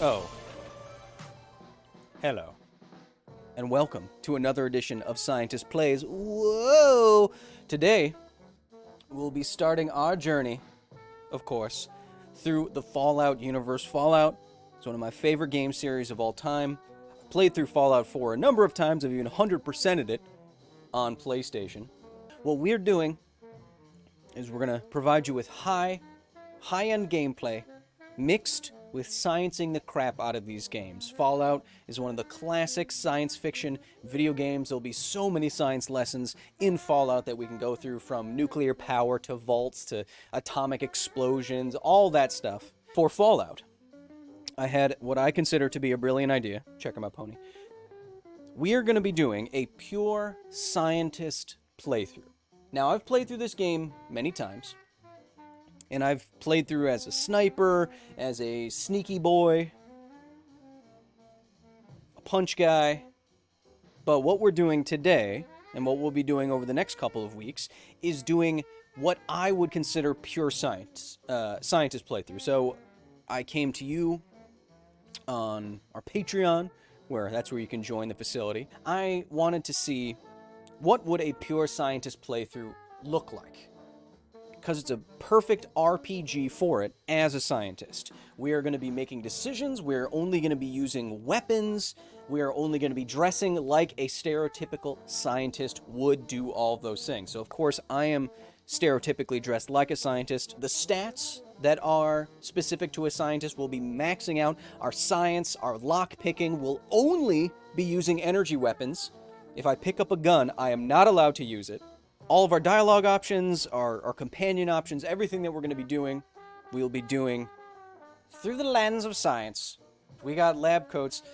Oh. Hello. And welcome to another edition of Scientist Plays. Whoa! Today, we'll be starting our journey, of course, through the Fallout universe. Fallout is one of my favorite game series of all time. I've played through Fallout 4 a number of times. I've even 100%ed it on PlayStation. What we're doing is we're going to provide you with high-end gameplay mixed with sciencing the crap out of these games. Fallout is one of the classic science fiction video games. There'll be so many science lessons in Fallout that we can go through, from nuclear power to vaults to atomic explosions, all that stuff. For Fallout, I had what I consider to be a brilliant idea. Check out my pony. We are going to be doing a pure scientist playthrough. Now, I've played through this game many times. And I've played through as a sniper, as a sneaky boy, a punch guy. But what we're doing today, and what we'll be doing over the next couple of weeks, is doing what I would consider pure scientist playthrough. So I came to you on our Patreon, that's where you can join the facility. I wanted to see what would a pure scientist playthrough look like, because it's a perfect RPG for it as a scientist. We are going to be making decisions. We're only going to be using weapons. We are only going to be dressing like a stereotypical scientist would do all of those things. So, of course, I am stereotypically dressed like a scientist. The stats that are specific to a scientist will be maxing out. Our science, our lock-picking will only be using energy weapons. If I pick up a gun, I am not allowed to use it. All of our dialogue options, our companion options, everything that we're going to be doing, we'll be doing through the lens of science. We got lab coats.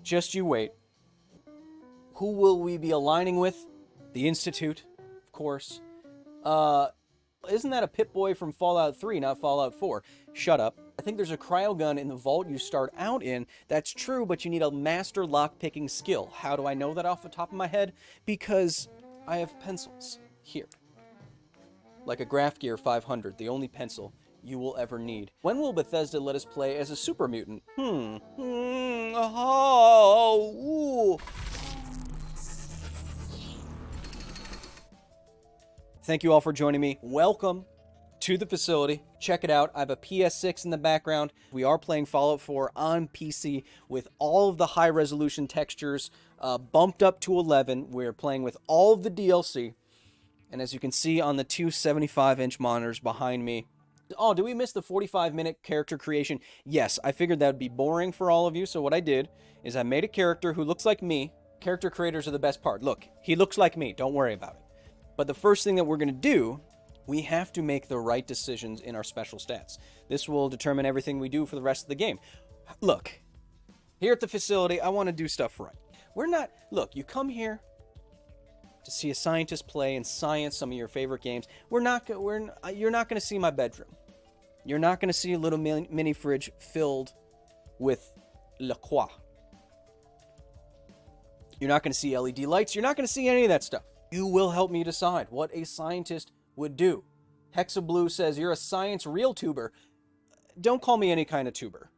Just you wait. Who will we be aligning with? The Institute, of course. Isn't that a Pip-Boy from Fallout 3, not Fallout 4? Shut up. I think there's a cryogun in the vault you start out in. That's true, but you need a master lock-picking skill. How do I know that off the top of my head? Because I have pencils here. Like a Graph Gear 500, the only pencil you will ever need. When will Bethesda let us play as a super mutant? Thank you all for joining me. Welcome to the facility. Check it out. I have a PS6 in the background. We are playing Fallout 4 on PC with all of the high-resolution textures bumped up to 11. We're playing with all of the DLC. And as you can see on the two 75-inch monitors behind me. Oh, did we miss the 45-minute character creation? Yes, I figured that would be boring for all of you. So what I did is I made a character who looks like me. Character creators are the best part. Look, he looks like me. Don't worry about it. But the first thing that we're going to do, we have to make the right decisions in our special stats. This will determine everything we do for the rest of the game. Look, here at the facility, I want to do stuff right. Look, you come here to see a scientist play and science some of your favorite games. You're not going to see my bedroom. You're not going to see a little mini fridge filled with La Croix. You're not going to see LED lights. You're not going to see any of that stuff. You will help me decide what a scientist would do. Hexablue says, you're a science real tuber. Don't call me any kind of tuber.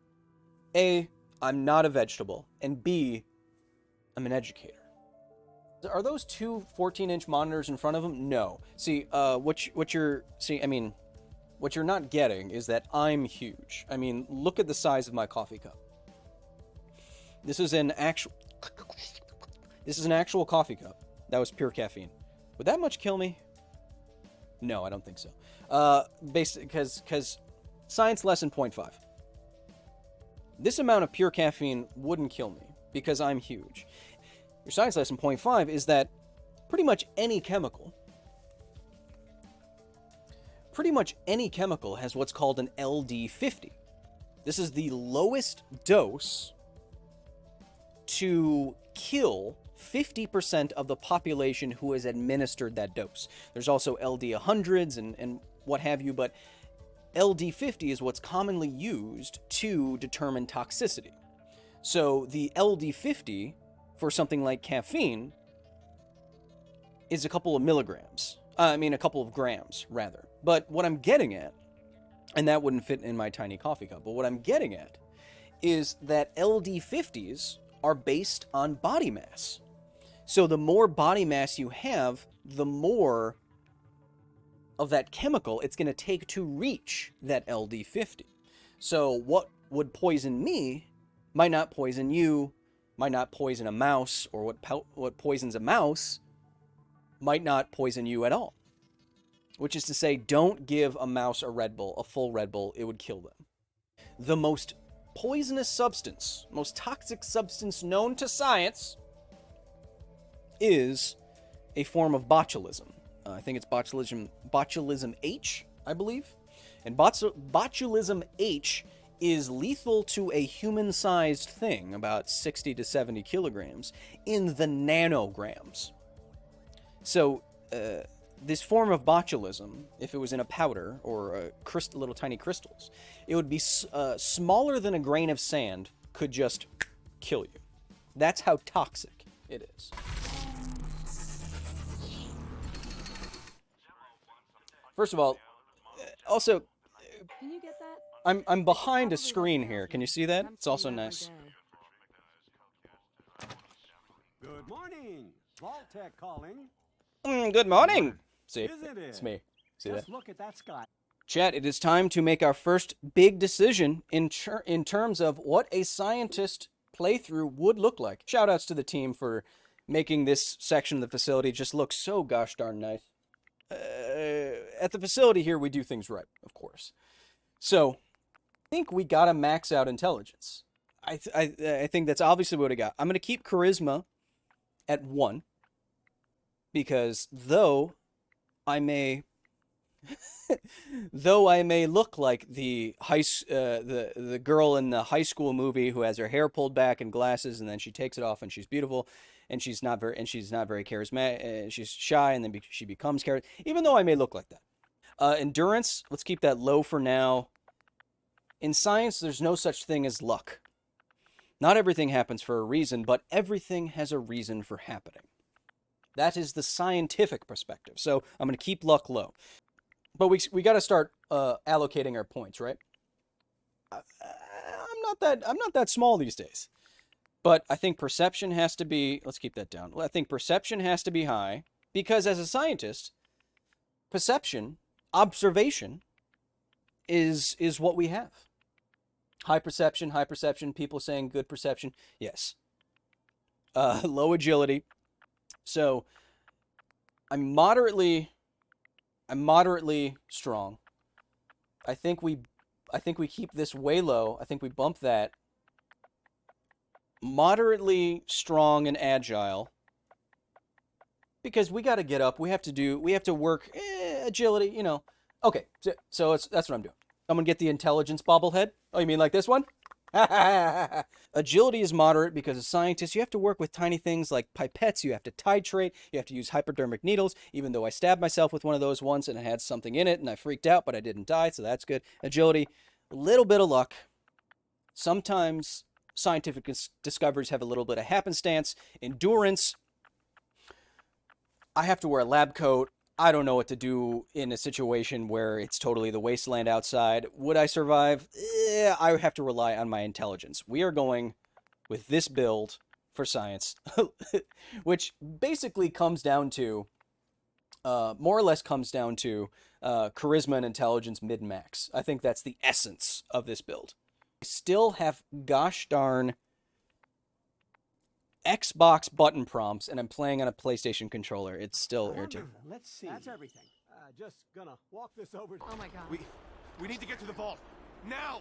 A, I'm not a vegetable. And B, I'm an educator. Are those two 14-inch monitors in front of them? No. See, what you're not getting is that I'm huge. I mean, look at the size of my coffee cup. This is an actual coffee cup. That was pure caffeine. Would that much kill me? No, I don't think so. Basically, because science lesson 0.5. This amount of pure caffeine wouldn't kill me because I'm huge. Your science lesson 0.5 is that pretty much any chemical has what's called an LD50. This is the lowest dose to kill 50% of the population who has administered that dose. There's also LD100s and what have you, but LD50 is what's commonly used to determine toxicity. So the LD50 for something like caffeine is a couple of milligrams. A couple of grams, rather. But what I'm getting at, and that wouldn't fit in my tiny coffee cup, but what I'm getting at is that LD50s are based on body mass. So the more body mass you have, the more of that chemical it's going to take to reach that LD50. So what would poison me might not poison you, might not poison a mouse, or what poisons a mouse might not poison you at all. Which is to say, don't give a mouse a Red Bull, a full Red Bull, it would kill them. The most poisonous substance, most toxic substance known to science is a form of botulism. I think it's botulism H, I believe. And botulism H is lethal to a human-sized thing, about 60 to 70 kilograms, in the nanograms. So, this form of botulism, if it was in a powder or little tiny crystals, it would be smaller than a grain of sand, could just kill you. That's how toxic it is. First of all, also, can you get that? I'm behind a screen here. Can you see that? It's also nice. Good morning. Vault-Tec calling. Good morning. See, Isn't it? It's me. See Just that? look at that sky. Chat, it is time to make our first big decision in terms of what a scientist playthrough would look like. Shoutouts to the team for making this section of the facility just look so gosh darn nice. At the facility here, we do things right, of course. So, I think we gotta max out intelligence. I think that's obviously what I got. I'm gonna keep charisma at 1, because though I may look like the the girl in the high school movie who has her hair pulled back and glasses, and then she takes it off and she's beautiful. And she's not very charismatic. She's shy, and then she becomes charismatic. Even though I may look like that, endurance. Let's keep that low for now. In science, there's no such thing as luck. Not everything happens for a reason, but everything has a reason for happening. That is the scientific perspective. So I'm going to keep luck low, but we got to start allocating our points, right? I'm not that small these days. But I think perception has to be, let's keep that down. I think perception has to be high, because as a scientist, perception, observation, is what we have. High perception, people saying good perception, yes. Low agility. So, I'm moderately strong. I think we keep this way low. I think we bump that. Moderately strong and agile, because we got to get up. We have to work agility. You know. Okay, so that's what I'm doing. I'm gonna get the intelligence bobblehead. Oh, you mean like this one? Agility is moderate, because as scientists, you have to work with tiny things like pipettes. You have to titrate. You have to use hypodermic needles. Even though I stabbed myself with one of those once and it had something in it, and I freaked out, but I didn't die, so that's good. Agility, a little bit of luck. Sometimes scientific discoveries have a little bit of happenstance. Endurance, I have to wear a lab coat. I don't know what to do in a situation where it's totally the wasteland outside. Would I survive? I would have to rely on my intelligence. We are going with this build for science, which basically comes down to, more or less comes down to charisma and intelligence mid-max. I think that's the essence of this build. I still have gosh darn Xbox button prompts, and I'm playing on a PlayStation controller. It's still irritating. Let's see. That's everything. Just gonna walk this over. Oh my god. We need to get to the vault now.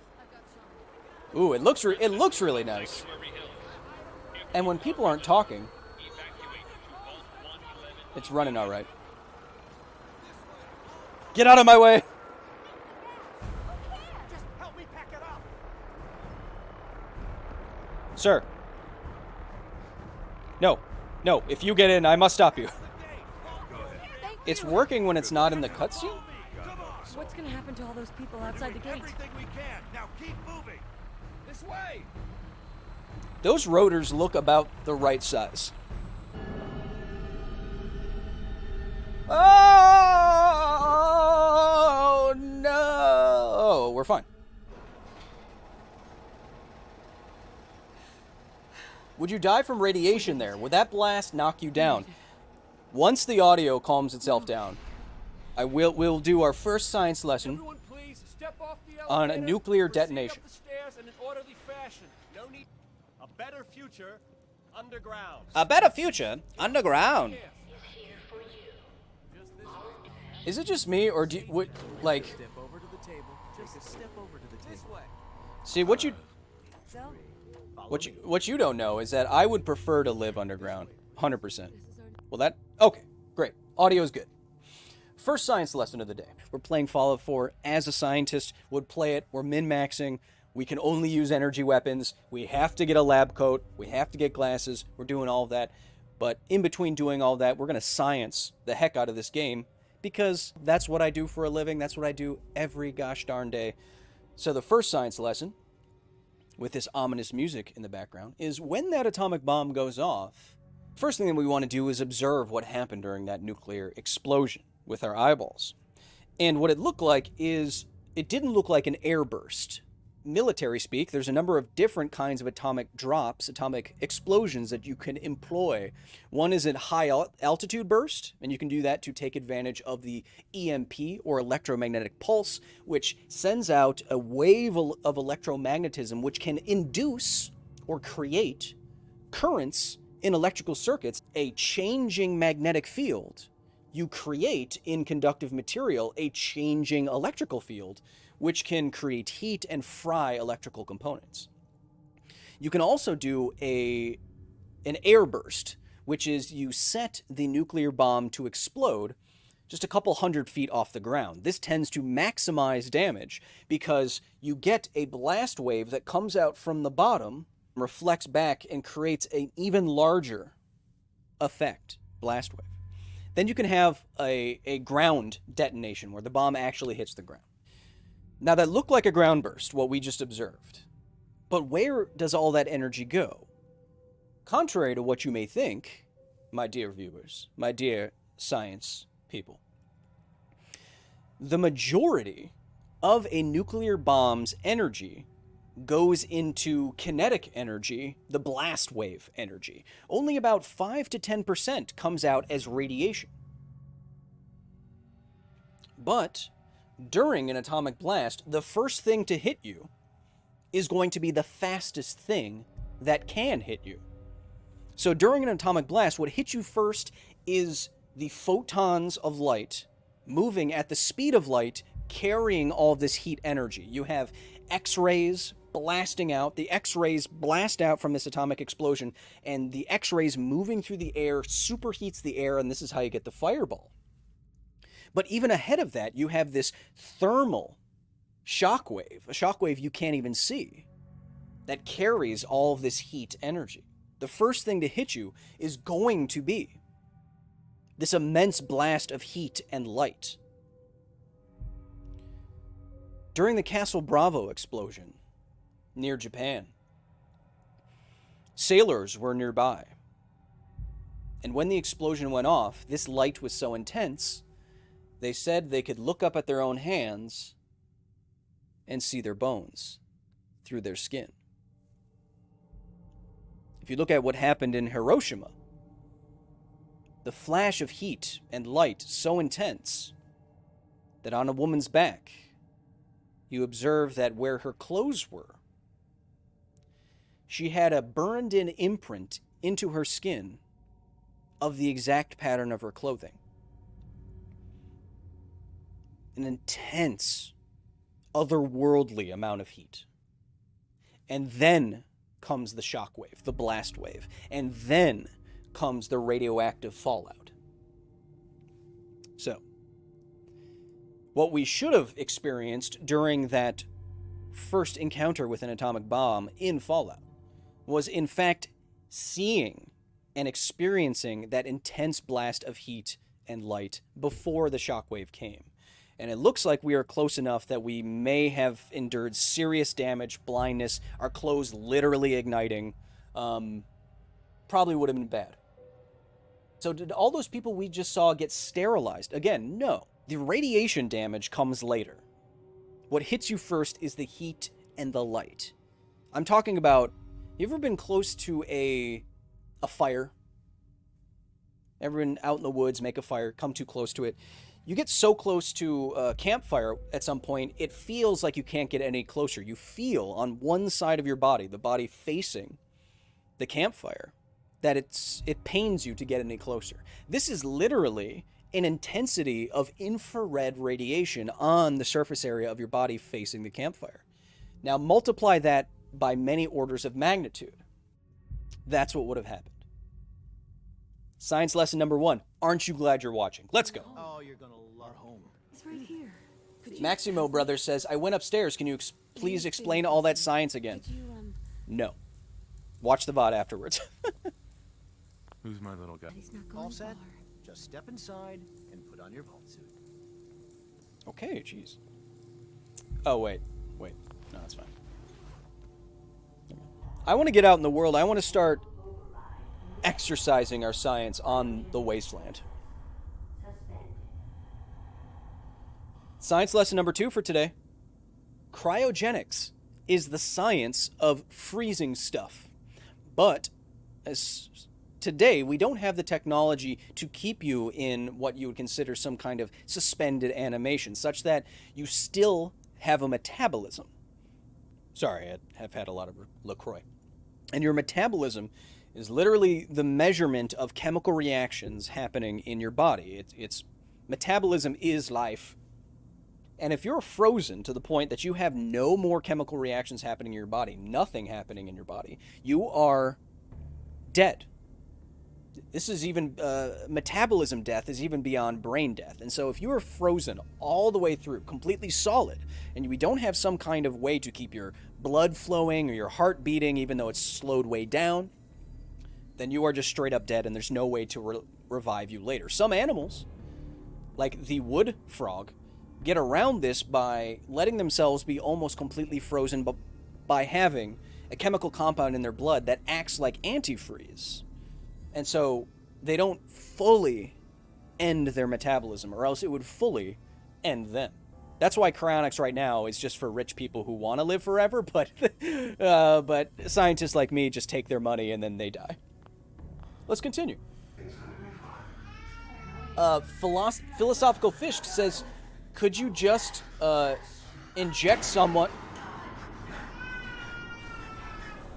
Ooh, it looks really nice. And when people aren't talking, it's running all right. Get out of my way. Just help me pack it up. Sir. No. If you get in, I must stop you. It's working when it's not in the cutscene? What's gonna happen to all those people outside the gate? Everything we can. Now keep moving. This way. Those rotors look about the right size. Oh, no. We're fine. Would you die from radiation there? Would that blast knock you down? Once the audio calms itself down, we'll do our first science lesson Everyone, please step off the on a elevator, nuclear proceed detonation. up the stairs in an orderly fashion. No need. A better future underground. A better future underground. Is it just me, or do you, like? Step over to the table. Just a step over to the table. This way. See So, what you don't know is that I would prefer to live underground, 100%. Well, okay, great. Audio's good. First science lesson of the day. We're playing Fallout 4 as a scientist would play it. We're min-maxing. We can only use energy weapons. We have to get a lab coat. We have to get glasses. We're doing all of that. But in between doing all that, we're going to science the heck out of this game because that's what I do for a living. That's what I do every gosh darn day. So the first science lesson, with this ominous music in the background, is when that atomic bomb goes off, first thing that we want to do is observe what happened during that nuclear explosion with our eyeballs. And what it looked like is, it didn't look like an airburst. Military speak, there's a number of different kinds of atomic drops, atomic explosions that you can employ. One is a high altitude burst, and you can do that to take advantage of the EMP, or electromagnetic pulse, which sends out a wave of electromagnetism which can induce or create currents in electrical circuits. A changing magnetic field, you create in conductive material a changing electrical field, which can create heat and fry electrical components. You can also do an airburst, which is you set the nuclear bomb to explode just a couple 100 feet off the ground. This tends to maximize damage because you get a blast wave that comes out from the bottom, reflects back, and creates an even larger effect, blast wave. Then you can have a ground detonation where the bomb actually hits the ground. Now that looked like a ground burst, what we just observed. But where does all that energy go? Contrary to what you may think, my dear viewers, my dear science people, the majority of a nuclear bomb's energy goes into kinetic energy, the blast wave energy. Only about 5 to 10% comes out as radiation. But during an atomic blast, the first thing to hit you is going to be the fastest thing that can hit you. So during an atomic blast, what hits you first is the photons of light moving at the speed of light, carrying all this heat energy. You have X-rays blasting out. The X-rays blast out from this atomic explosion, and the X-rays moving through the air superheats the air, and this is how you get the fireball. But even ahead of that, you have this thermal shockwave, a shockwave you can't even see, that carries all of this heat energy. The first thing to hit you is going to be this immense blast of heat and light. During the Castle Bravo explosion near Japan, sailors were nearby. And when the explosion went off, this light was so intense, they said they could look up at their own hands and see their bones through their skin. If you look at what happened in Hiroshima, the flash of heat and light so intense that on a woman's back, you observe that where her clothes were, she had a burned-in imprint into her skin of the exact pattern of her clothing. An intense, otherworldly amount of heat. And then comes the shockwave, the blast wave. And then comes the radioactive fallout. So, what we should have experienced during that first encounter with an atomic bomb in Fallout was, in fact, seeing and experiencing that intense blast of heat and light before the shockwave came. And it looks like we are close enough that we may have endured serious damage, blindness, our clothes literally igniting. Probably would have been bad. So did all those people we just saw get sterilized? Again, no. The radiation damage comes later. What hits you first is the heat and the light. I'm talking about You ever been close to a fire? Ever been out in the woods, make a fire, come too close to it? You get so close to a campfire at some point, it feels like you can't get any closer. You feel on one side of your body, the body facing the campfire, that it pains you to get any closer. This is literally an intensity of infrared radiation on the surface area of your body facing the campfire. Now multiply that by many orders of magnitude. That's what would have happened. Science lesson number 1. Aren't you glad you're watching? Let's go. Oh, you're gonna love home. It's right here. Maximo Brother says, I went upstairs. Can you please explain all that science again? Could you, No. Watch the VOD afterwards. Who's my little guy? He's not going All set? far. Just step inside and put on your vault suit. Okay, jeez. Oh, wait. No, that's fine. I want to get out in the world. I want to start exercising our science on the wasteland. Science lesson number 2 for today. Cryogenics is the science of freezing stuff. But as today, we don't have the technology to keep you in what you would consider some kind of suspended animation, such that you still have a metabolism. Sorry, I have had a lot of LaCroix. And your metabolism is literally the measurement of chemical reactions happening in your body. It's metabolism is life. And if you're frozen to the point that you have no more chemical reactions happening in your body, nothing happening in your body, you are dead. This is even, metabolism death is even beyond brain death. And so if you are frozen all the way through, completely solid, and we don't have some kind of way to keep your blood flowing or your heart beating, even though it's slowed way down, then you are just straight up dead and there's no way to revive you later. Some animals, like the wood frog, get around this by letting themselves be almost completely frozen by having a chemical compound in their blood that acts like antifreeze. And so they don't fully end their metabolism, or else it would fully end them. That's why cryonics right now is just for rich people who want to live forever, but scientists like me just take their money and then they die. Let's continue. Philosophical Fish says, could you just inject someone...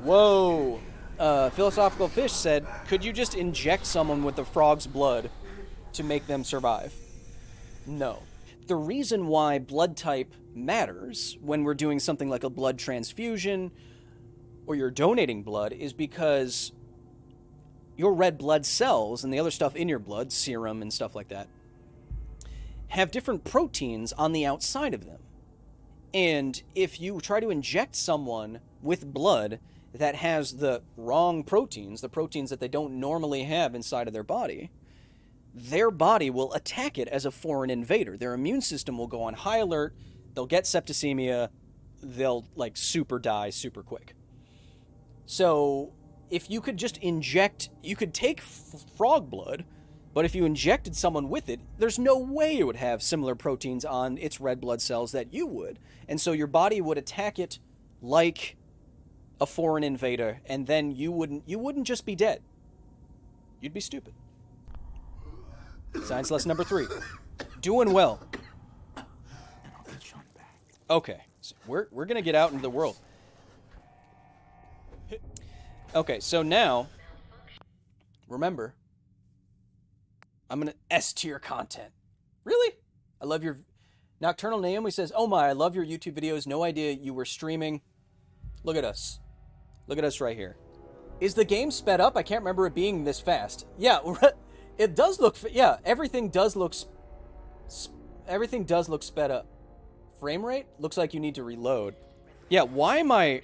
Whoa. Philosophical Fish said, could you just inject someone with the frog's blood to make them survive? No. The reason why blood type matters when we're doing something like a blood transfusion or you're donating blood is because your red blood cells and the other stuff in your blood, serum and stuff like that, have different proteins on the outside of them. And if you try to inject someone with blood that has the wrong proteins, the proteins that they don't normally have inside of their body will attack it as a foreign invader. Their immune system will go on high alert, they'll get septicemia, they'll like super die super quick. So if you could just inject, you could take frog blood, but if you injected someone with it, there's no way it would have similar proteins on its red blood cells that you would. And so your body would attack it like a foreign invader, and then you wouldn't just be dead. You'd be stupid. Science lesson number 3. Doing well. Okay, so we're gonna get out into the world. Okay, so now, remember, I'm gonna S tier content. Really? I love your... Nocturnal Naomi says, oh my, I love your YouTube videos. No idea you were streaming. Look at us. Look at us right here. Is the game sped up? I can't remember it being this fast. Yeah, it does look... Yeah, everything does look sped up. Frame rate? Looks like you need to reload. Yeah, why am I...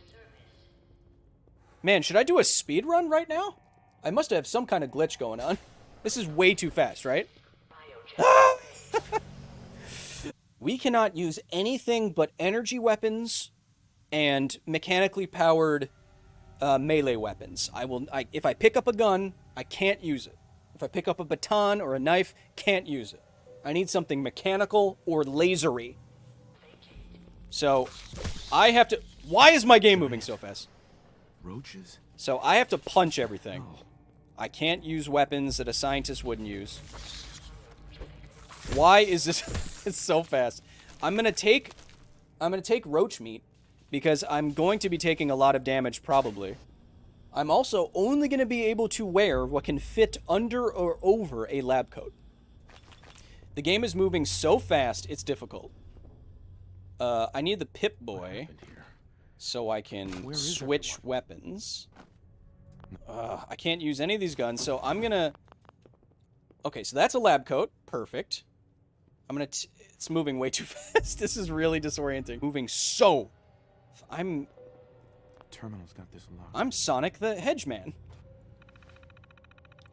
Man, should I do a speed run right now? I must have some kind of glitch going on. This is way too fast, right? We cannot use anything but energy weapons and mechanically powered melee weapons. If I pick up a gun, I can't use it. If I pick up a baton or a knife, can't use it. I need something mechanical or lasery. So, I have to... Why is my game moving so fast? Roaches? So I have to punch everything. I can't use weapons that a scientist wouldn't use. Why is this? It's so fast. I'm gonna take roach meat because I'm going to be taking a lot of damage probably. I'm also only going to be able to wear what can fit under or over a lab coat. The game is moving so fast, it's difficult. I need the Pip-Boy so I can switch weapons. I can't use any of these guns, so I'm going to... Okay, so that's a lab coat. Perfect. I'm going to... It's moving way too fast. This is really disorienting. Moving so... Terminal's got this locked. I'm Sonic the Hedgeman.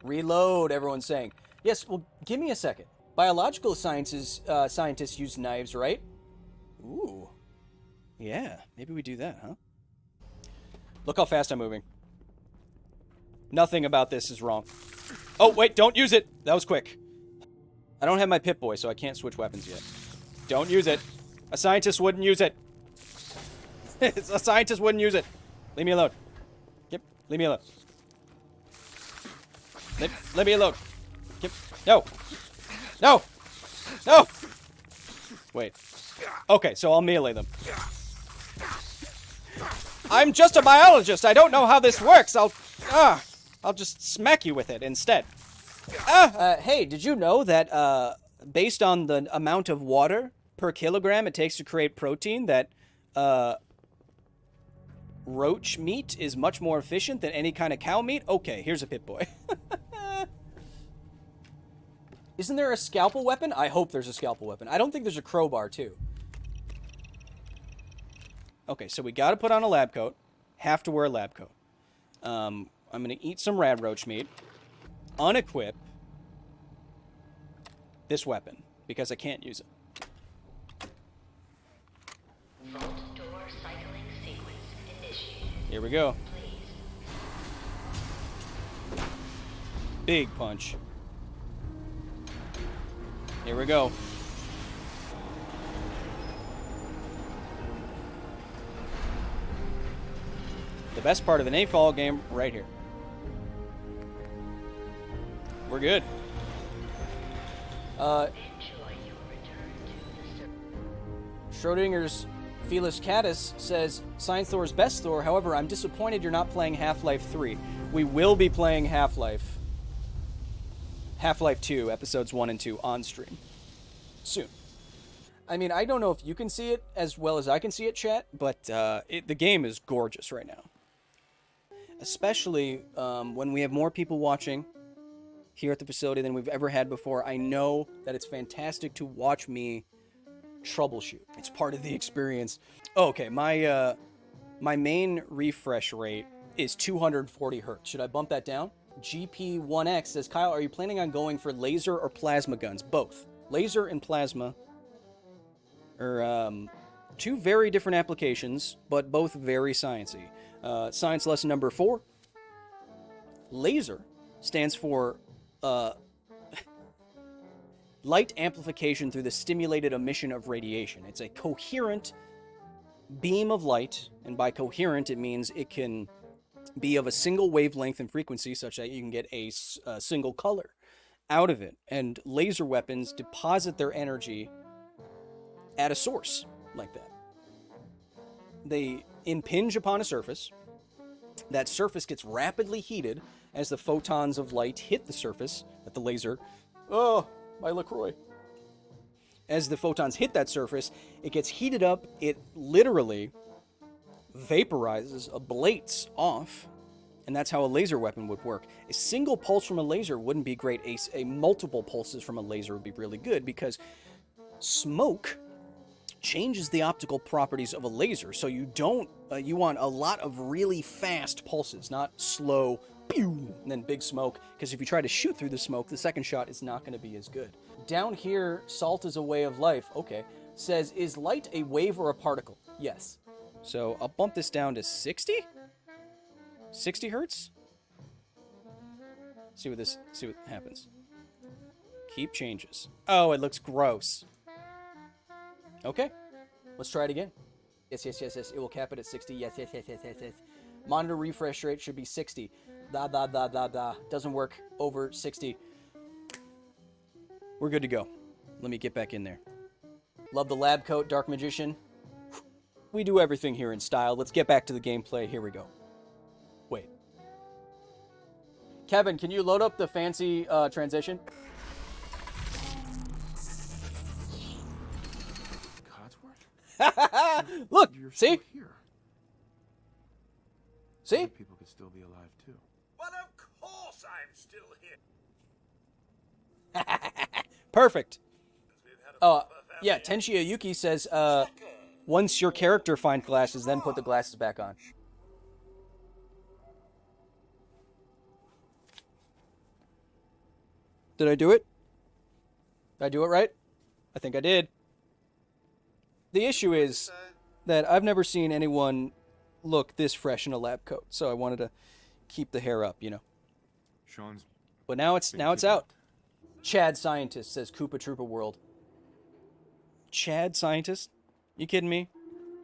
Reload, everyone's saying. Yes, well, give me a second. Biological scientists use knives, right? Ooh. Yeah, maybe we do that, huh? Look how fast I'm moving. Nothing about this is wrong. Oh, wait, don't use it. That was quick. I don't have my Pip-Boy, so I can't switch weapons yet. Don't use it. A scientist wouldn't use it. A scientist wouldn't use it. Leave me alone. Yep, leave me alone. Let me alone. Yep. No. No. No. Wait. Okay, so I'll melee them. I'm just a biologist. I don't know how this works. I'll just smack you with it instead. Hey, did you know that based on the amount of water per kilogram it takes to create protein, that roach meat is much more efficient than any kind of cow meat? Okay, here's a Pip-Boy. Isn't there a scalpel weapon? I hope there's a scalpel weapon. I don't think there's a crowbar, too. Okay, so we gotta put on a lab coat. Have to wear a lab coat. I'm gonna eat some rad roach meat. Unequip this weapon, because I can't use it. Vault door cycling sequence initiated. Here we go. Please. Big punch. Here we go. The best part of an A-Fall game right here. We're good. Enjoy your return to the Schrodinger's Felis Catus says, Science Thor is best Thor, however, I'm disappointed you're not playing Half-Life 3. We will be playing Half-Life 2, episodes 1 and 2 on stream. Soon. I mean, I don't know if you can see it as well as I can see it, chat, but the game is gorgeous right now. Especially when we have more people watching here at the facility than we've ever had before. I know that it's fantastic to watch me troubleshoot. It's part of the experience. Oh, okay, my main refresh rate is 240 hertz. Should I bump that down? GP1X says, Kyle, are you planning on going for laser or plasma guns? Both. Laser and plasma are two very different applications, but both very sciencey. Science lesson number 4. Laser stands for light amplification through the stimulated emission of radiation. It's a coherent beam of light, and by coherent it means it can be of a single wavelength and frequency such that you can get a single color out of it. And laser weapons deposit their energy at a source like that. They impinge upon a surface. That surface gets rapidly heated as the photons of light hit the surface that the laser... Oh, my LaCroix. As the photons hit that surface, it gets heated up. It literally vaporizes, ablates off, and that's how a laser weapon would work. A single pulse from a laser wouldn't be great. A multiple pulses from a laser would be really good, because smoke changes the optical properties of a laser. So you don't, you want a lot of really fast pulses, not slow, pew, and then big smoke, because if you try to shoot through the smoke, the second shot is not going to be as good. Down here, salt is a way of life. Okay. Says, is light a wave or a particle? Yes. So I'll bump this down to 60? 60 hertz? See what happens. Keep changes. Oh, it looks gross. Okay. Let's try it again. Yes. It will cap it at 60. Yes. Monitor refresh rate should be 60. Doesn't work over 60. We're good to go. Let me get back in there. Love the lab coat, Dark Magician. We do everything here in style. Let's get back to the gameplay. Here we go. Wait. Kevin, can you load up the fancy transition? Codsworth? Look, You're see? still here. See? Other people could still be alive too. But of course I'm still here. Perfect. Yeah, Tenshia Yuki says, once your character finds glasses, then put the glasses back on. Did I do it? Did I do it right? I think I did. The issue is that I've never seen anyone look this fresh in a lab coat, so I wanted to keep the hair up, you know. Sean's But now it's out. Chad Scientist says Koopa Troopa World. Chad Scientist? You kidding me?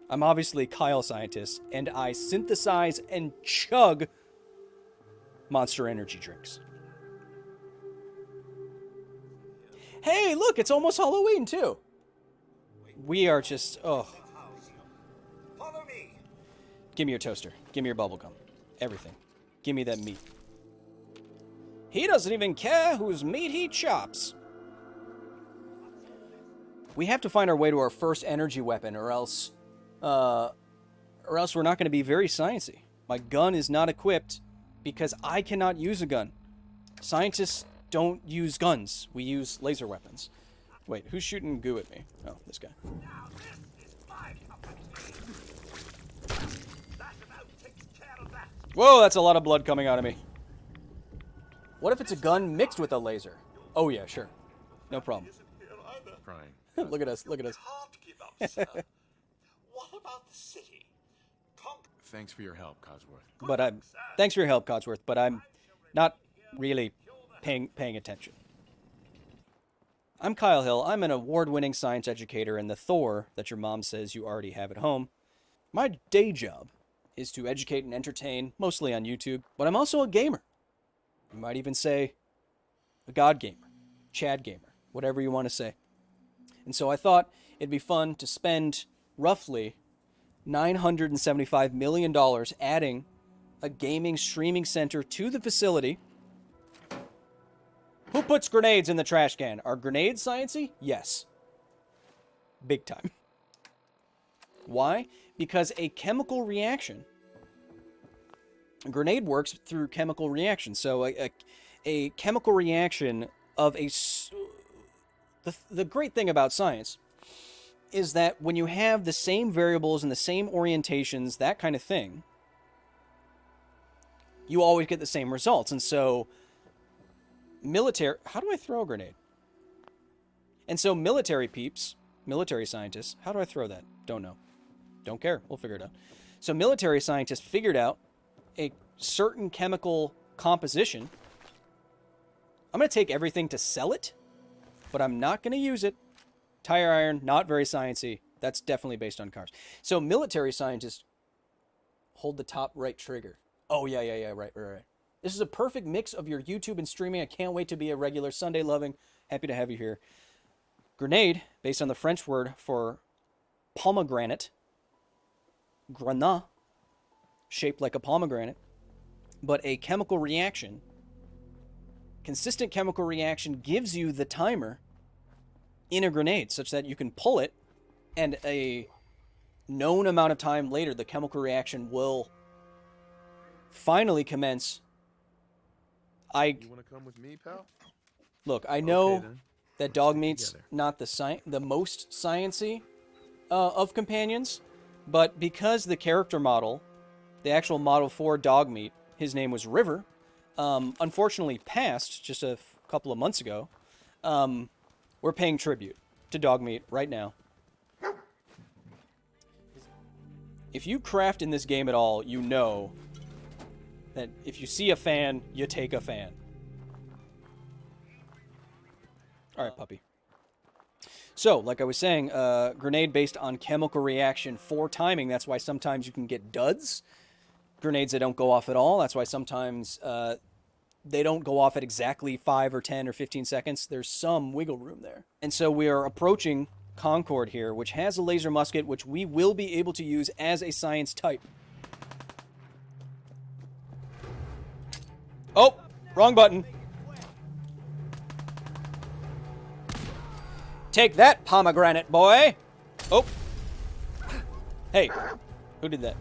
I'm obviously Kyle Scientist, and I synthesize and chug Monster Energy drinks. Hey, look, it's almost Halloween, too. We are just, oh. Follow me. Give me your toaster. Give me your bubblegum. Everything. Give me that meat. He doesn't even care whose meat he chops. We have to find our way to our first energy weapon, or else we're not going to be very sciencey. My gun is not equipped because I cannot use a gun. Scientists don't use guns. We use laser weapons. Wait, who's shooting goo at me? Oh, this guy. Now this is my cup of tea. That about takes care of that. Whoa, that's a lot of blood coming out of me. What if it's a gun mixed with a laser? Oh yeah, sure. No problem. crying. Look at us, look at us. Can't give up, sir. What about the city? Thanks for your help, Codsworth. But thanks for your help, Codsworth, but I'm not really paying attention. I'm Kyle Hill. I'm an award-winning science educator and the Thor that your mom says you already have at home. My day job is to educate and entertain, mostly on YouTube, but I'm also a gamer. You might even say a god gamer, Chad gamer, whatever you want to say. And so I thought it'd be fun to spend roughly $975 million adding a gaming streaming center to the facility. Who puts grenades in the trash can? Are grenades sciencey? Yes. Big time. Why? Because a chemical reaction, a grenade works through chemical reaction. So a chemical reaction of the great thing about science is that when you have the same variables and the same orientations, that kind of thing, you always get the same results. And so how do I throw a grenade? And so military peeps, military scientists, how do I throw that? Don't know. Don't care. We'll figure it out. So military scientists figured out a certain chemical composition. I'm going to take everything to sell it, but I'm not going to use it. Tire iron, not very sciencey. That's definitely based on cars. So military scientists hold the top right trigger. Oh, yeah, right. This is a perfect mix of your YouTube and streaming. I can't wait to be a regular Sunday loving. Happy to have you here. Grenade, based on the French word for pomegranate. Grenat, shaped like a pomegranate. But a chemical reaction, consistent chemical reaction, gives you the timer in a grenade such that you can pull it and a known amount of time later the chemical reaction will finally commence. You want to come with me, pal? Look, I know Okay, then. that dog meat's Together. not the most sciencey of companions, but because the character model, the actual model for dog meat, his name was River, unfortunately passed just a couple of months ago, we're paying tribute to dog meat right now. If you craft in this game at all, you know that if you see a fan, you take a fan. All right, puppy. So, like I was saying, grenade based on chemical reaction for timing. That's why sometimes you can get duds. grenades that don't go off at all. That's why sometimes they don't go off at exactly 5 or 10 or 15 seconds. There's some wiggle room there. And so we are approaching Concord here, which has a laser musket, which we will be able to use as a science type. Oh, wrong button. Take that, pomegranate boy. Oh. Hey, who did that?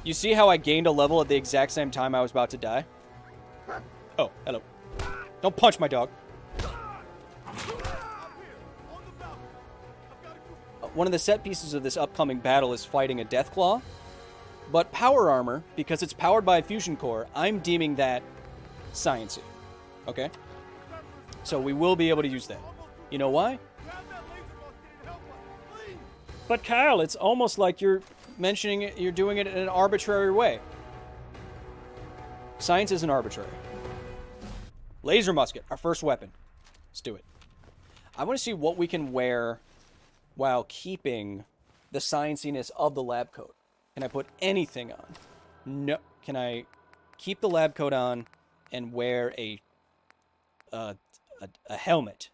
You see how I gained a level at the exact same time I was about to die? Oh, hello. Don't punch my dog. One of the set pieces of this upcoming battle is fighting a deathclaw. But power armor, because it's powered by a fusion core, I'm deeming that sciencey. Okay? So we will be able to use that. You know why? But Kyle, it's almost like you're mentioning it, you're doing it in an arbitrary way. Science isn't arbitrary. Laser musket, our first weapon. Let's do it. I want to see what we can wear while keeping the scienciness of the lab coat. Can I put anything on? No. Can I keep the lab coat on and wear a helmet?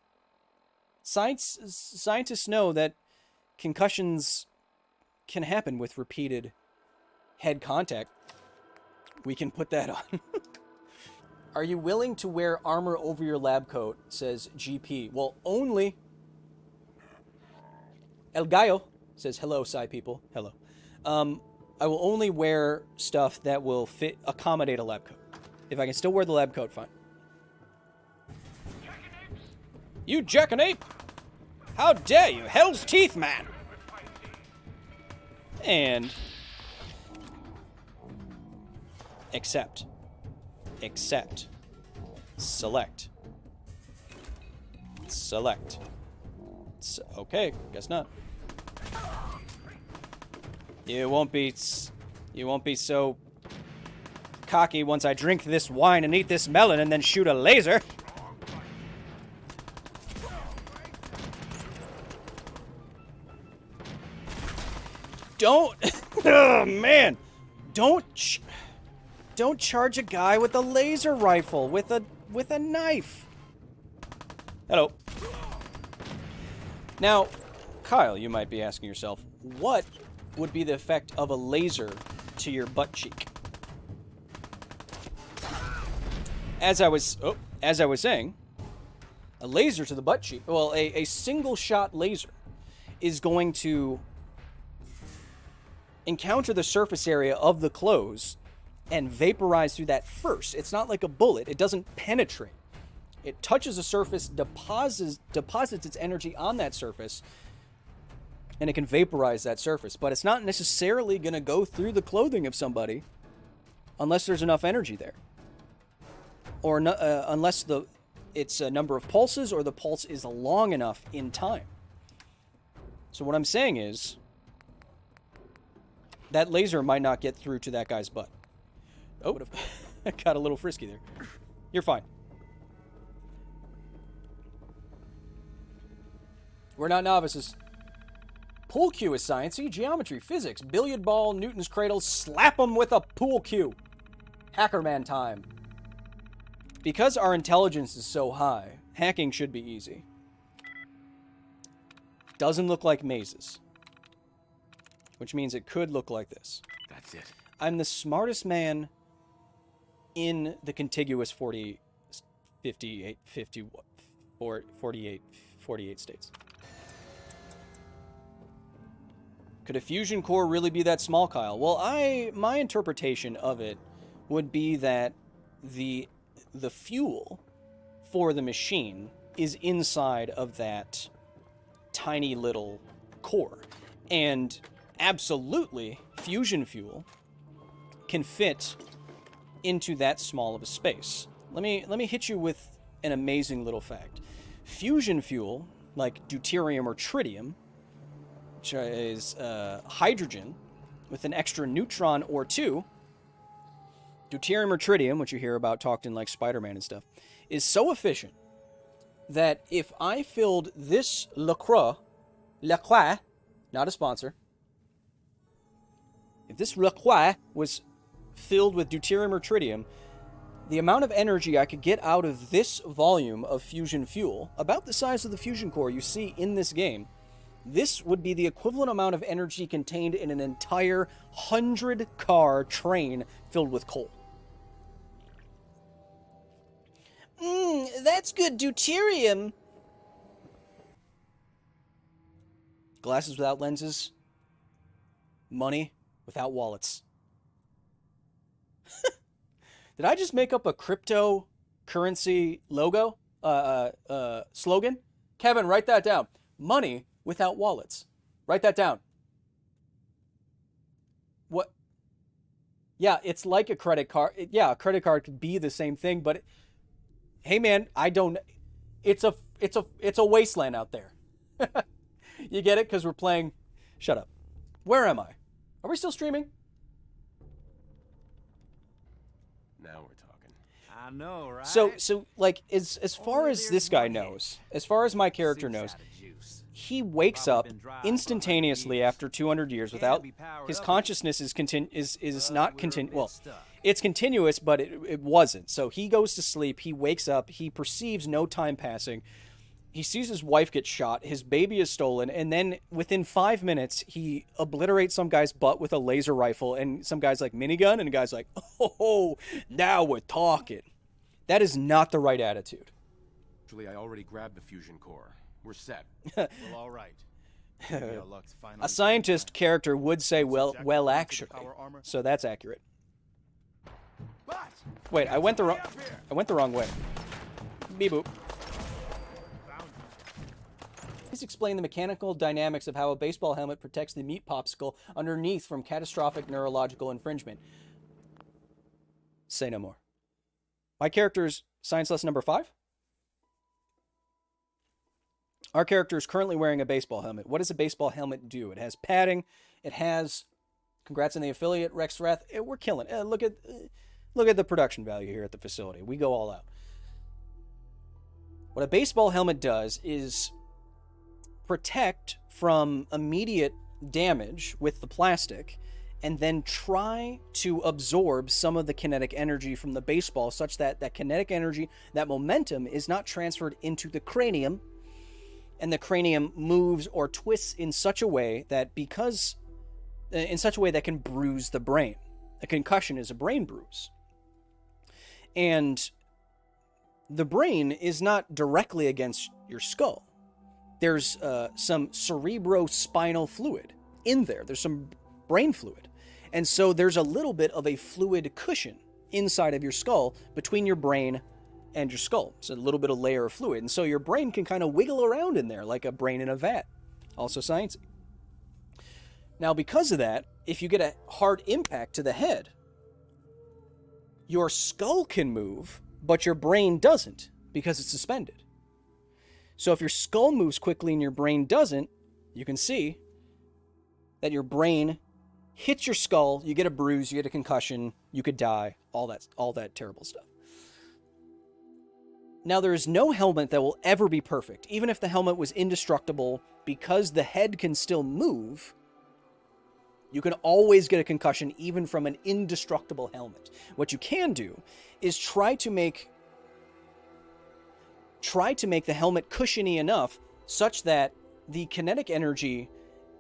Scientists know that concussions can happen with repeated head contact. We can put that on. Are you willing to wear armor over your lab coat? Says GP. Well, only... El Gallo says, hello, Psy people. Hello. I will only wear stuff that will accommodate a lab coat. If I can still wear the lab coat, fine. You jackanape! How dare you! Hell's teeth, man! And... Accept. Select. Okay, guess not. You won't be so cocky once I drink this wine and eat this melon and then shoot a laser. Don't, oh man, don't charge a guy with a laser rifle with a knife. Hello. Now, Kyle, you might be asking yourself, what would be the effect of a laser to your butt cheek? As I was saying, a laser to the butt cheek, well, a single shot laser is going to encounter the surface area of the clothes and vaporize through that first. It's not like a bullet. It doesn't penetrate. It touches the surface, deposits its energy on that surface, and it can vaporize that surface. But it's not necessarily going to go through the clothing of somebody unless there's enough energy there. Or unless it's a number of pulses or the pulse is long enough in time. So what I'm saying is, that laser might not get through to that guy's butt. Oh, I got a little frisky there. You're fine. We're not novices. Pool cue is sciencey. Geometry, physics, billiard ball, Newton's cradle. Slap them with a pool cue. Hackerman time. Because our intelligence is so high, hacking should be easy. Doesn't look like mazes. Which means it could look like this. That's it. I'm the smartest man in the contiguous 48 states. Could a fusion core really be that small, Kyle? Well, my interpretation of it would be that the fuel for the machine is inside of that tiny little core. And absolutely, fusion fuel can fit into that small of a space. Let me hit you with an amazing little fact. Fusion fuel, like deuterium or tritium, which is hydrogen with an extra neutron or two, deuterium or tritium, which you hear about talked in like Spider-Man and stuff, is so efficient that if I filled this LaCroix, not a sponsor, if this recoil was filled with deuterium or tritium, the amount of energy I could get out of this volume of fusion fuel, about the size of the fusion core you see in this game, this would be the equivalent amount of energy contained in an entire 100-car train filled with coal. That's good deuterium. Glasses without lenses. Money without wallets. Did I just make up a cryptocurrency logo? Slogan? Kevin, write that down. Money without wallets. Write that down. What? Yeah, it's like a credit card. Yeah, a credit card could be the same thing, but hey man, I don't. It's a wasteland out there. You get it? Because we're playing. Shut up. Where am I? Are we still streaming? Now we're talking. I know, right? So like as far as this guy knows, as far as my character knows, he wakes up instantaneously after 200 years without his consciousness is not continu. Well, it's continuous, but it wasn't. So he goes to sleep. He wakes up. He perceives no time passing. He sees his wife get shot. His baby is stolen, and then within 5 minutes, he obliterates some guy's butt with a laser rifle, and some guy's like minigun, and the guy's like, "Oh, now we're talking." That is not the right attitude. Actually, I already grabbed the fusion core. We're set. Well, all right. Maybe our luck's finally A scientist character would say, well, actually. So that's accurate. Wait, I went the wrong way. Beep boop. Please explain the mechanical dynamics of how a baseball helmet protects the meat popsicle underneath from catastrophic neurological infringement. Say no more. My character's science lesson number 5. Our character is currently wearing a baseball helmet. What does a baseball helmet do? It has padding. It has, congrats on the affiliate, Rex Wrath. We're killing it. Look at the production value here at the facility. We go all out. What a baseball helmet does is protect from immediate damage with the plastic, and then try to absorb some of the kinetic energy from the baseball such that that kinetic energy, that momentum, is not transferred into the cranium, and the cranium moves or twists in such a way that that can bruise the brain. A concussion is a brain bruise. And the brain is not directly against your skull. There's some cerebrospinal fluid in there. There's some brain fluid. And so there's a little bit of a fluid cushion inside of your skull between your brain and your skull. It's a little bit of layer of fluid. And so your brain can kind of wiggle around in there like a brain in a vat. Also sciencey. Now, because of that, if you get a hard impact to the head, your skull can move, but your brain doesn't because it's suspended. So if your skull moves quickly and your brain doesn't, you can see that your brain hits your skull, you get a bruise, you get a concussion, you could die, all that terrible stuff. Now, there is no helmet that will ever be perfect. Even if the helmet was indestructible, because the head can still move, you can always get a concussion even from an indestructible helmet. What you can do is try to make the helmet cushiony enough such that the kinetic energy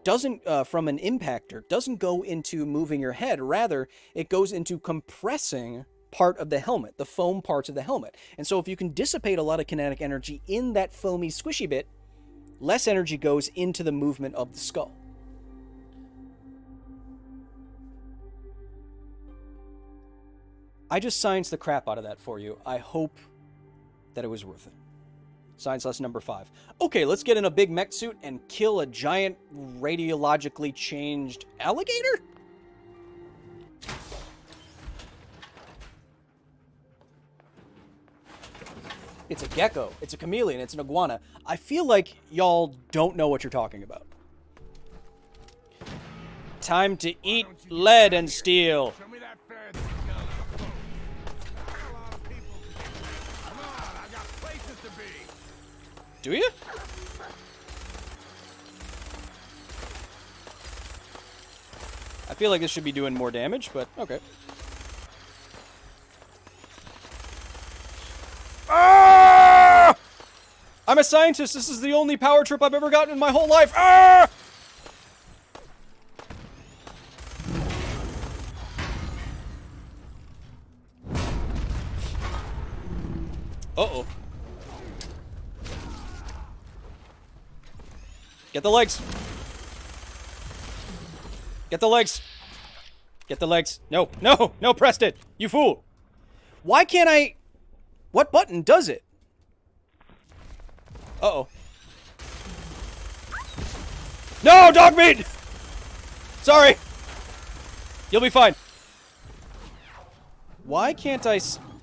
doesn't, from an impactor, doesn't go into moving your head. Rather, it goes into compressing part of the helmet, the foam parts of the helmet. And so if you can dissipate a lot of kinetic energy in that foamy squishy bit, less energy goes into the movement of the skull. I just scienced the crap out of that for you. I hope that it was worth it. Science lesson number 5. Okay, let's get in a big mech suit and kill a giant radiologically changed alligator? It's a gecko. It's a chameleon. It's an iguana. I feel like y'all don't know what you're talking about. Time to eat lead and steel. Show me that fed skeleton. A lot of people. Come on, I got places to be. Do you? I feel like this should be doing more damage, but okay. Ah! I'm a scientist. This is the only power trip I've ever gotten in my whole life. Ah! Uh-oh. Get the legs. Get the legs. Get the legs. No, no, no, pressed it. You fool. Why can't I... What button does it? Uh-oh. No, dog meat! Sorry. You'll be fine. Why can't I...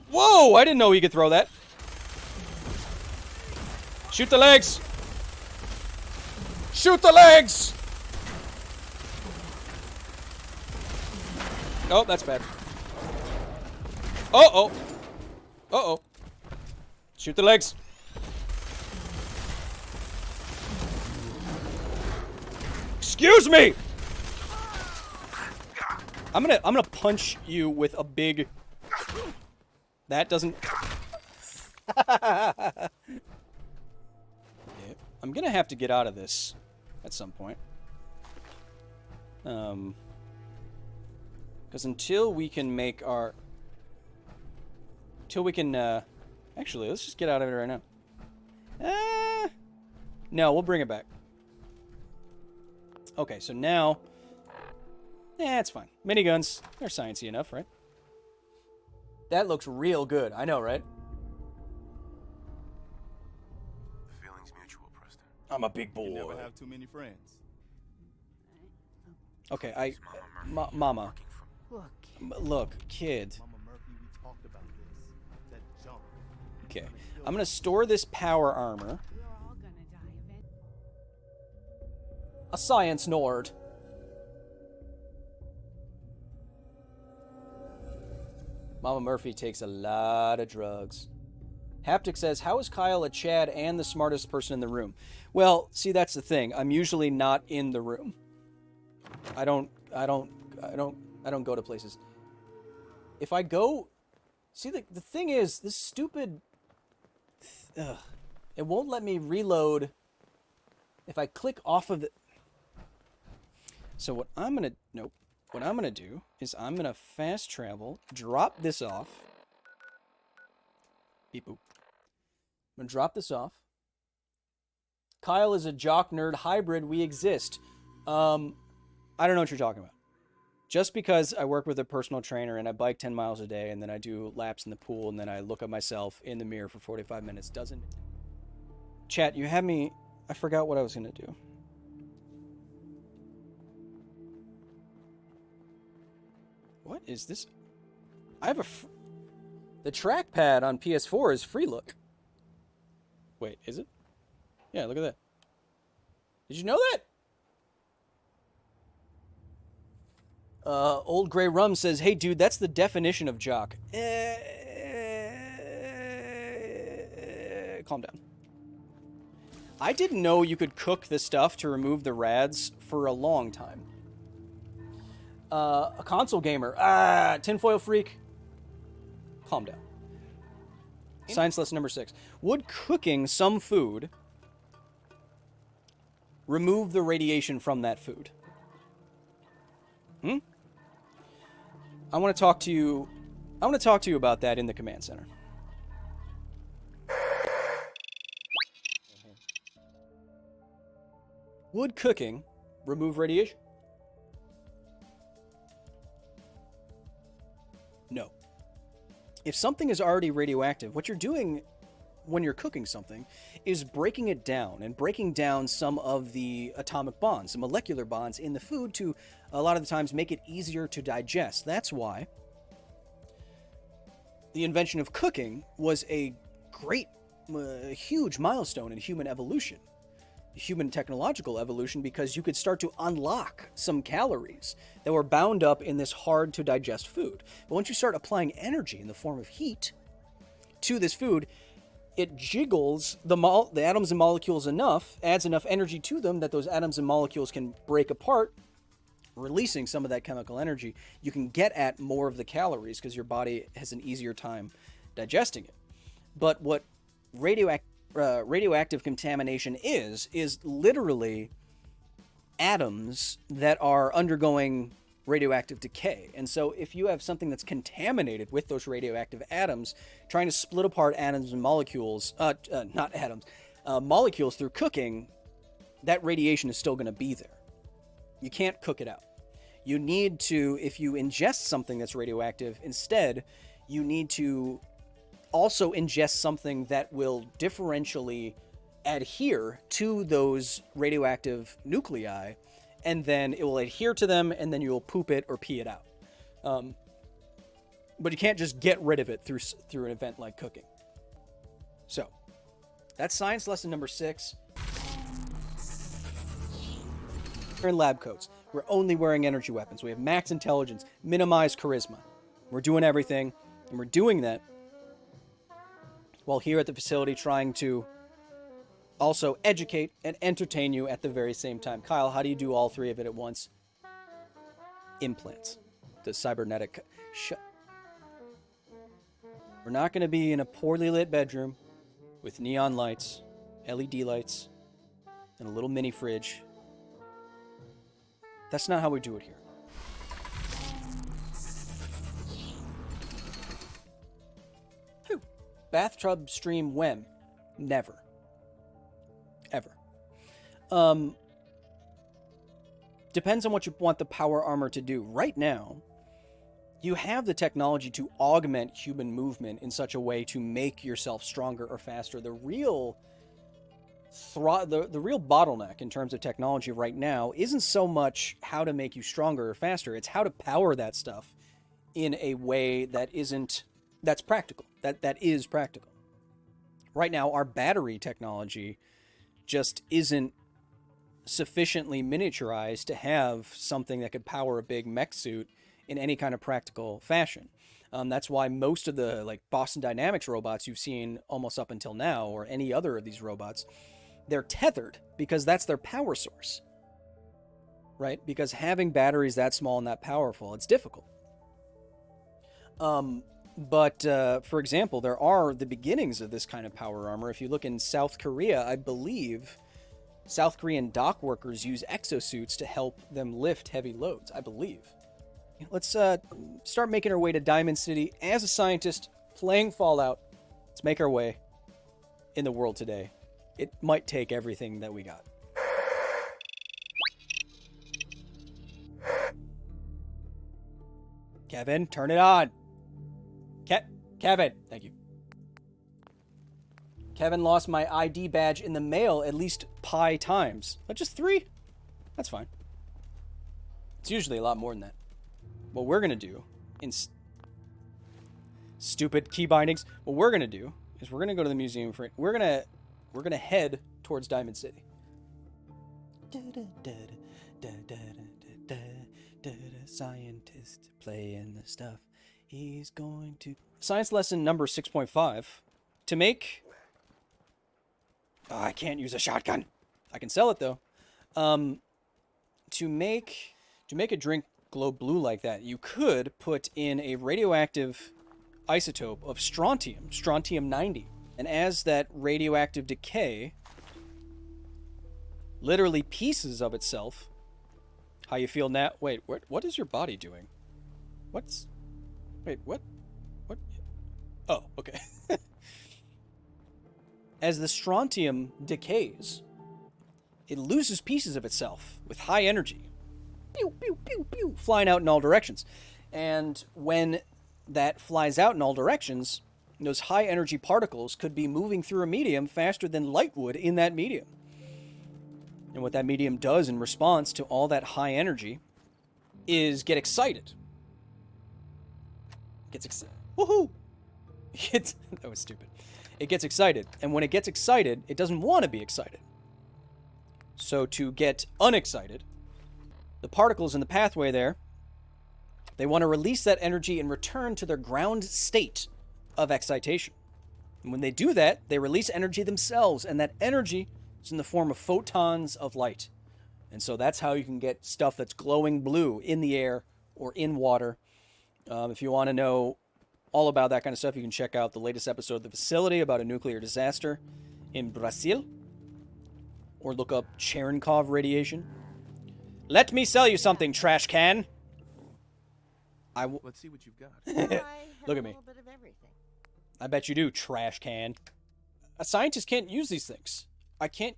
Whoa, I didn't know he could throw that. Shoot the legs. Shoot the legs! Oh, that's bad. Uh-oh. Uh-oh. Shoot the legs. Excuse me! I'm gonna punch you with a big... That doesn't... Yeah, I'm gonna have to get out of this at some point. Because until we can make our... Until we can, Actually, let's just get out of it right now. No, we'll bring it back. Okay, so now... it's fine. Miniguns, they're sciencey enough, right? That looks real good. I know, right? The feeling's mutual, Preston. I'm a big boy. You never have too many friends. Okay, Mama. Look. Look, kid. Mama Murphy, we talked about this. That junk. Okay, I'm gonna store this power armor. We're all gonna die eventually. A science nord. Mama Murphy takes a lot of drugs. Haptic says, how is Kyle a Chad and the smartest person in the room? Well, see, that's the thing. I'm usually not in the room. I don't go to places. If I go... See, the thing is, this stupid... it won't let me reload if I click off of the... So what I'm going to... Nope. What I'm going to do is I'm going to fast travel, drop this off. Beep boop. I'm going to drop this off. Kyle is a jock nerd hybrid. We exist. I don't know what you're talking about. Just because I work with a personal trainer and I bike 10 miles a day and then I do laps in the pool and then I look at myself in the mirror for 45 minutes doesn't... Chat, you had me... I forgot what I was going to do. What is this? I have a... The trackpad on PS4 is free look. Wait, is it? Yeah, look at that. Did you know that? Old Grey Rum says, hey, dude, that's the definition of jock. Calm down. I didn't know you could cook the stuff to remove the rads for a long time. A console gamer. Tinfoil freak. Calm down. Science lesson number 6. Would cooking some food remove the radiation from that food? I want to talk to you. I want to talk to you about that in the command center. Would cooking remove radiation? No. If something is already radioactive, what you're doing when you're cooking something is breaking it down and breaking down some of the atomic bonds, the molecular bonds in the food to a lot of the times make it easier to digest. That's why the invention of cooking was a great, huge milestone in human evolution, human technological evolution, because you could start to unlock some calories that were bound up in this hard to digest food. But once you start applying energy in the form of heat to this food, it jiggles the atoms and molecules enough, adds enough energy to them that those atoms and molecules can break apart releasing some of that chemical energy, you can get at more of the calories because your body has an easier time digesting it. But what radioactive contamination is literally atoms that are undergoing radioactive decay. And so if you have something that's contaminated with those radioactive atoms, trying to split apart atoms and molecules, not atoms, molecules through cooking, that radiation is still going to be there. You can't cook it out. You need to, if you ingest something that's radioactive, instead, you need to also ingest something that will differentially adhere to those radioactive nuclei, and then it will adhere to them, and then you will poop it or pee it out. But you can't just get rid of it through an event like cooking. So, that's science lesson number 6. We're in lab coats. We're only wearing energy weapons. We have max intelligence, minimized charisma. We're doing everything, and we're doing that while here at the facility trying to also educate and entertain you at the very same time. Kyle, how do you do all 3 of it at once? Implants. The cybernetic... We're not going to be in a poorly lit bedroom with neon lights, LED lights, and a little mini fridge. That's not how we do it here. Whew. Bathtub stream when? Never. Ever. Depends on what you want the power armor to do. Right now, you have the technology to augment human movement in such a way to make yourself stronger or faster. The real bottleneck in terms of technology right now isn't so much how to make you stronger or faster. It's how to power that stuff in a way that's practical. That is practical. Right now, our battery technology just isn't sufficiently miniaturized to have something that could power a big mech suit in any kind of practical fashion. That's why most of the Boston Dynamics robots you've seen almost up until now, or any other of these robots, they're tethered because that's their power source, right? Because having batteries that small and that powerful, it's difficult. But for example, there are the beginnings of this kind of power armor. If you look in South Korea, I believe South Korean dock workers use exosuits to help them lift heavy loads, I believe. Let's start making our way to Diamond City as a scientist, playing Fallout. Let's make our way in the world today. It might take everything that we got. Kevin, turn it on. Kevin, thank you. Kevin lost my ID badge in the mail at least pi times. But just 3? That's fine. It's usually a lot more than that. What we're going to do, in stupid key bindings, what we're going to do is we're going to go to the museum for it. We're going to head towards Diamond City. Scientist playing the stuff. He's going to... Science lesson number 6.5. To make... Oh, I can't use a shotgun. I can sell it, though. To make a drink glow blue like that, you could put in a radioactive isotope of strontium, strontium-90. And as that radioactive decay, literally pieces of itself, how you feel now... Wait, what is your body doing? Wait, what? What? Oh, okay. As the strontium decays, it loses pieces of itself with high energy. Pew, pew, pew, pew, flying out in all directions. And when that flies out in all directions, those high energy particles could be moving through a medium faster than light would in that medium. And what that medium does in response to all that high energy is get excited. Gets excited. Woohoo! That was stupid. It gets excited. And when it gets excited, it doesn't want to be excited. So to get unexcited, the particles in the pathway there, they want to release that energy and return to their ground state of excitation. And when they do that, they release energy themselves, and that energy is in the form of photons of light. And so that's how you can get stuff that's glowing blue in the air or in water. If you want to know all about that kind of stuff, you can check out the latest episode of The Facility about a nuclear disaster in Brazil. Or look up Cherenkov radiation. Let me sell you something, trash can. Let's see what you've got. Look at me. I bet you do, trash can. A scientist can't use these things. I can't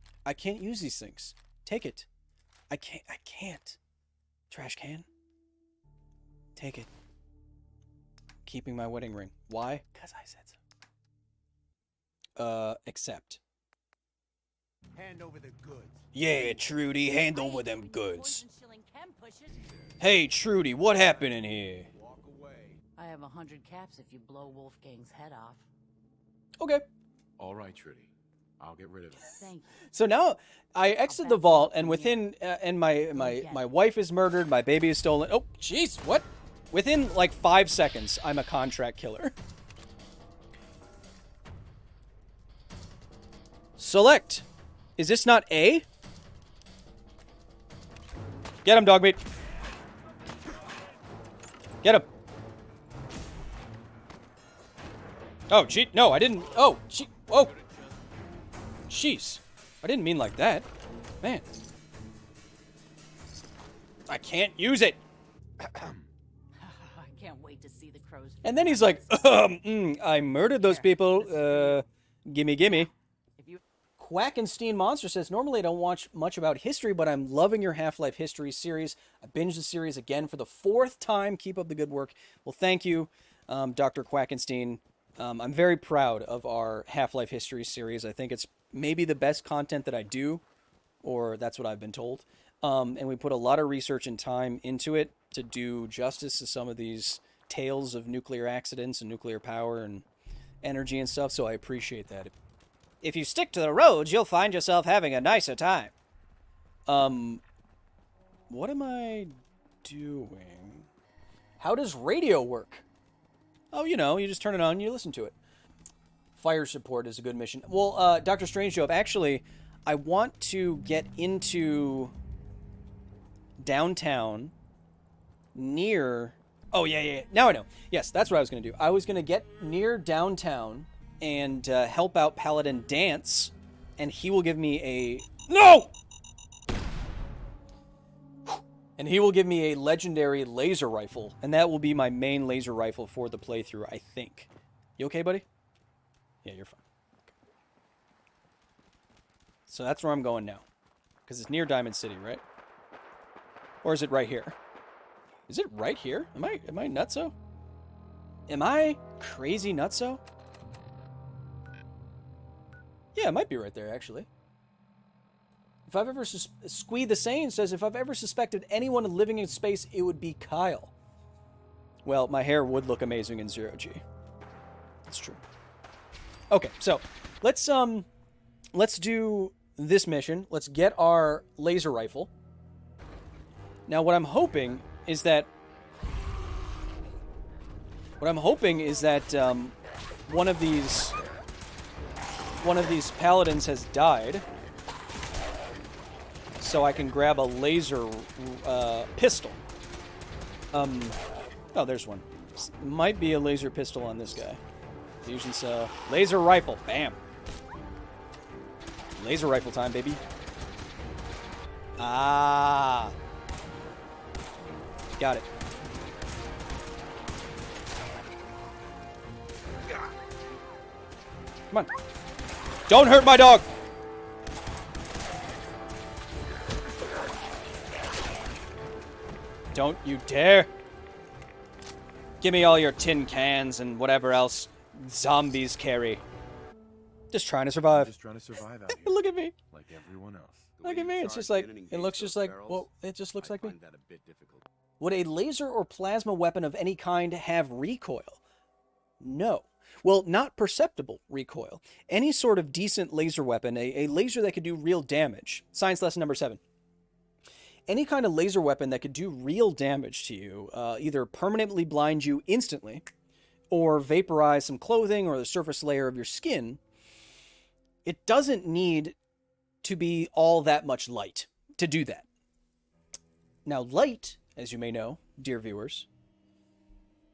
use these things. Take it. I can't. Trash can. Take it. Keeping my wedding ring. Why? Because I said so. Accept. Hand over the goods. Yeah, Trudy, hand over them goods. Hey, Trudy, what happened in here? Walk away. I have 100 caps if you blow Wolfgang's head off. Okay. All right, Trudy. I'll get rid of it. Thank you. So now I exited the vault, and within and my wife is murdered, my baby is stolen. Oh, jeez, what? Within like 5 seconds, I'm a contract killer. Select. Is this not A? Get him, dog meat. Get him. Oh, gee, no, I didn't. Oh, gee, oh. Jeez. I didn't mean like that. Man. I can't use it. I can't wait to see the crows. And then he's like, I murdered those people. Gimme, gimme. Quackenstein Monster says, normally I don't watch much about history, but I'm loving your Half-Life history series. I binged the series again for the 4th time. Keep up the good work. Well, thank you, Dr. Quackenstein. I'm very proud of our Half-Life history series. I think it's maybe the best content that I do, or that's what I've been told. And we put a lot of research and time into it to do justice to some of these tales of nuclear accidents and nuclear power and energy and stuff, so I appreciate that. If you stick to the roads, you'll find yourself having a nicer time. What am I doing? How does radio work? Oh, you know, you just turn it on and you listen to it. Fire support is a good mission. Well, Dr. Strangejob, actually, I want to get into downtown near... Oh, yeah. Now I know. Yes, that's what I was going to do. I was going to get near downtown and help out Paladin Dance, and he will give me a... No! And he will give me a legendary laser rifle, and that will be my main laser rifle for the playthrough, I think. You okay, buddy? Yeah, you're fine. Okay. So that's where I'm going now. Because it's near Diamond City, right? Or is it right here? Is it right here? Am I nutso? Am I crazy nutso? Yeah, it might be right there, actually. If I've ever... Squee the Sane says, if I've ever suspected anyone living in space, it would be Kyle. Well, my hair would look amazing in 0G. That's true. Okay, so let's do this mission. Let's get our laser rifle. Now, what I'm hoping is that one of these paladins has died, so I can grab a laser pistol. Oh, there's one. Might be a laser pistol on this guy. Fusion cell. Laser rifle. Bam. Laser rifle time, baby. Ah. Got it. Come on. Don't hurt my dog! Don't you dare! Give me all your tin cans and whatever else zombies carry. Just trying to survive. Just trying to survive out here. Look at me. Like everyone else. Look at me. It's just like, it looks just like, well, it just looks like me. That a bit difficult. Would a laser or plasma weapon of any kind have recoil? No. Well, not perceptible recoil. Any sort of decent laser weapon, a laser that could do real damage. Science lesson number 7. Any kind of laser weapon that could do real damage to you, either permanently blind you instantly, or vaporize some clothing or the surface layer of your skin, it doesn't need to be all that much light to do that. Now, light, as you may know, dear viewers,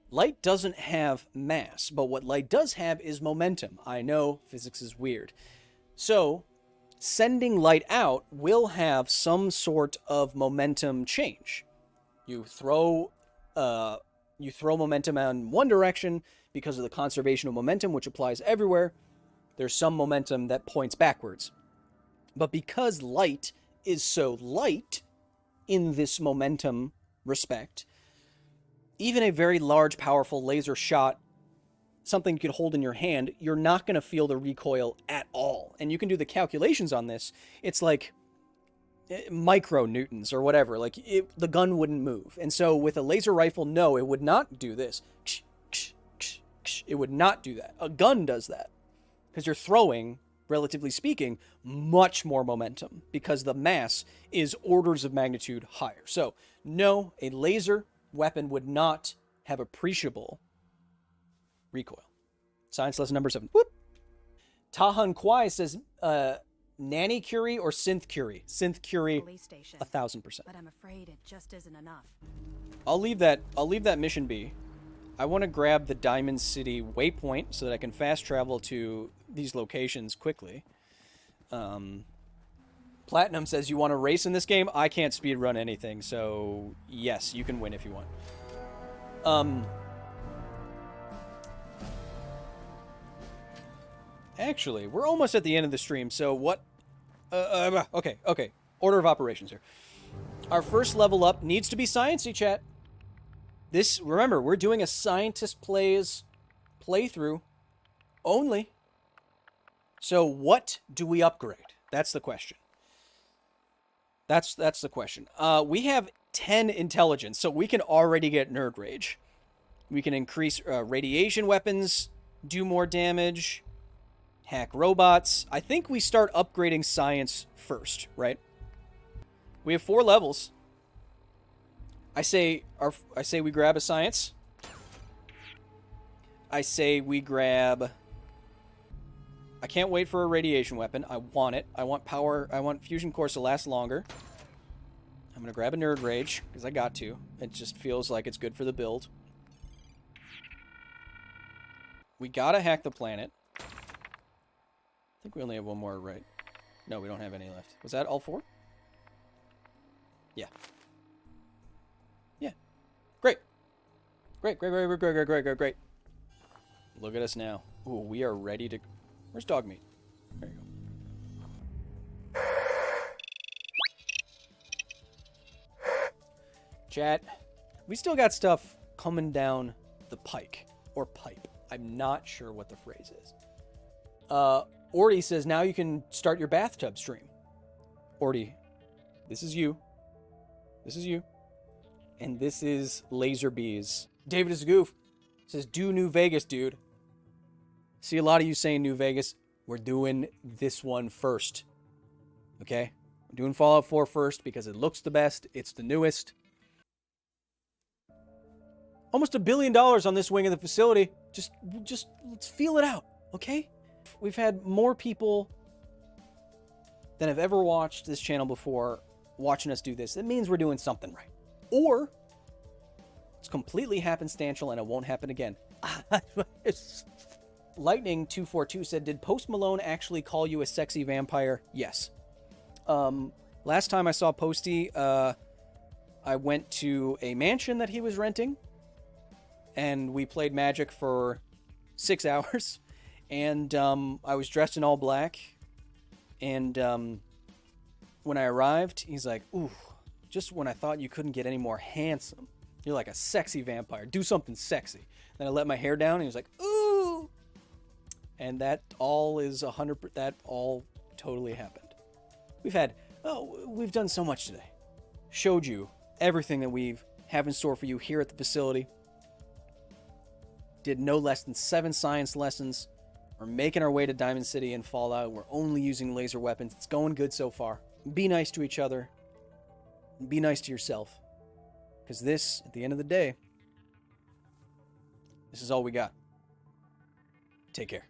light doesn't have mass, but what light does have is momentum. I know, physics is weird. So, sending light out will have some sort of momentum change. You throw momentum in one direction because of the conservation of momentum, which applies everywhere. There's some momentum that points backwards. But because light is so light in this momentum respect, even a very large, powerful laser shot, something you could hold in your hand, you're not going to feel the recoil at all. And you can do the calculations on this. It's like micronewtons or whatever. Like, the gun wouldn't move. And so with a laser rifle, no, it would not do this. It would not do that. A gun does that because you're throwing, relatively speaking, much more momentum because the mass is orders of magnitude higher. So, no, a laser weapon would not have appreciable recoil. Science lesson number 7. Whoop. Tahan Kwai says, nanny Curie or synth Curie? Synth Curie, 1,000%. But I'm afraid it just isn't enough. I'll leave that mission be. I want to grab the Diamond City waypoint so that I can fast travel to these locations quickly. Platinum says, you want to race in this game? I can't speedrun anything, so yes, you can win if you want. Actually, we're almost at the end of the stream, so what... Okay. Order of operations here. Our first level up needs to be sciencey, chat. This, remember, we're doing a scientist plays playthrough only. So what do we upgrade? That's the question. That's the question. We have 10 intelligence, so we can already get nerd rage. We can increase radiation weapons, do more damage, hack robots. I think we start upgrading science first, right? We have 4 levels. I say we grab a science. I say we grab... I can't wait for a radiation weapon. I want it. I want power. I want fusion cores to last longer. I'm going to grab a nerd rage, because I got to. It just feels like it's good for the build. We got to hack the planet. I think we only have one more, right? No, we don't have any left. Was that all 4? Yeah. Yeah. Great. Great. Look at us now. Ooh, we are ready to... Where's dog meat? There you go. Chat, we still got stuff coming down the pike. Or pipe. I'm not sure what the phrase is. Orty says, now you can start your bathtub stream. Orty, this is you. This is you. And this is Laser Bees. David is a goof. Says, do New Vegas, dude. See a lot of you saying New Vegas. We're doing this one first. Okay? We're doing Fallout 4 first because it looks the best. It's the newest. Almost $1 billion on this wing of the facility. Just let's feel it out, okay? We've had more people than have ever watched this channel before watching us do this. It means we're doing something right. Or it's completely happenstantial and it won't happen again. Lightning242 said, did Post Malone actually call you a sexy vampire? Yes. Last time I saw Posty, I went to a mansion that he was renting, and we played Magic for 6 hours, and I was dressed in all black, and when I arrived, he's like, ooh, just when I thought you couldn't get any more handsome. You're like a sexy vampire. Do something sexy. Then I let my hair down, and he was like, ooh. And that all is 100%. That all totally happened. We've done so much today. Showed you everything that we have in store for you here at the facility. Did no less than 7 science lessons. We're making our way to Diamond City and Fallout. We're only using laser weapons. It's going good so far. Be nice to each other. Be nice to yourself. Because this, at the end of the day, this is all we got. Take care.